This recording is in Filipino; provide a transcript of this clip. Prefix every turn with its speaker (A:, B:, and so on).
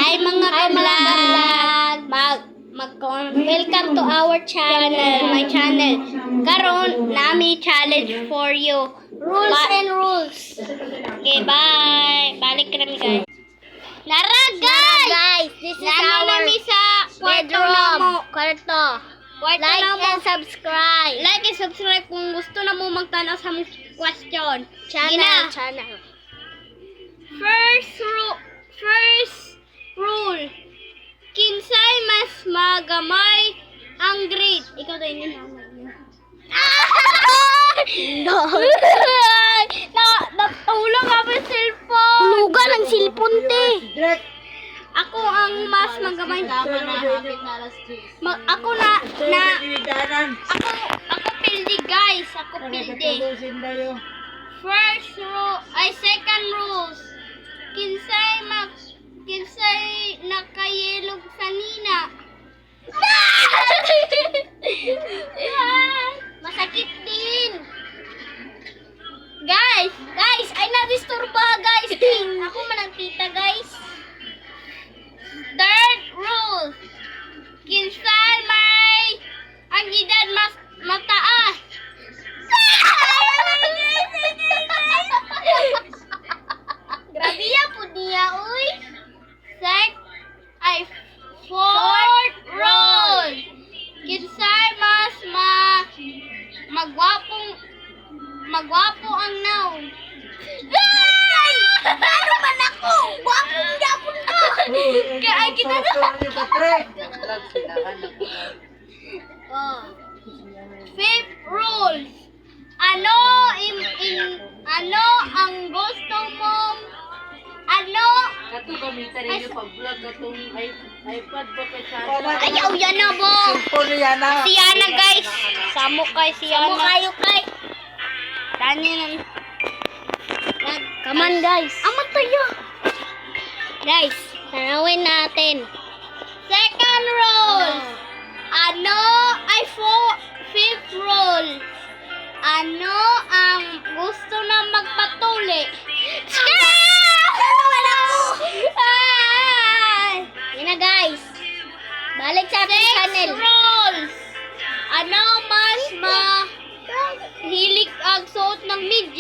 A: Hi mga ka-vlog! Welcome to our channel, my channel. Karon nami challenge for you. Rules. Okay, bye. Balik kami guys. Nara guys!
B: This is
A: Nano
B: our
A: nami sa kwarto
B: bedroom.
A: na mo.
B: Kwarto.
A: Kwarto
B: Like
A: na mo.
B: and subscribe.
A: Like and subscribe kung gusto na mo magtanaw sa mong question.
B: Channel.
A: First rule. Kinsay mas magamay ang grade. Ikaw tayo yun.
B: No.
A: Natulog ako yung cellphone.
B: Hulugan ang silpon, te.
A: Ako ang mas magamay. Ako pildi guys. Ako pildi. Second rules. Kinsay nakayelog sa nina. Masakit din. Guys, ay na-disturba guys. Ako man ang tita guys. Third rule. Kinsay may ang edad mas mataas. Grabe ya po niya, uy. Fourth rule. Kinsay mas magwapo ang noun. Ay! Ano man ako? Gwapong yapon ka! Kaya kita na. Fifth rule. Ano ang gusto mong
C: Kato gamita rin yung pag-vlog katong iPad ba kay
A: ayaw yan na bo. Si Yana guys. Samo kay si Yana.
B: Samo kayo kay.
A: Tanya nan.
B: Come on, guys.
A: Amat tayo.
B: Guys, tanawin natin.
A: Second rule. Fifth rule. Ano ang gusto na magpatuli?
B: Yan na, guys. Balik sa ating channel.
A: Rules. Ano mas mahilig ang suot ng media?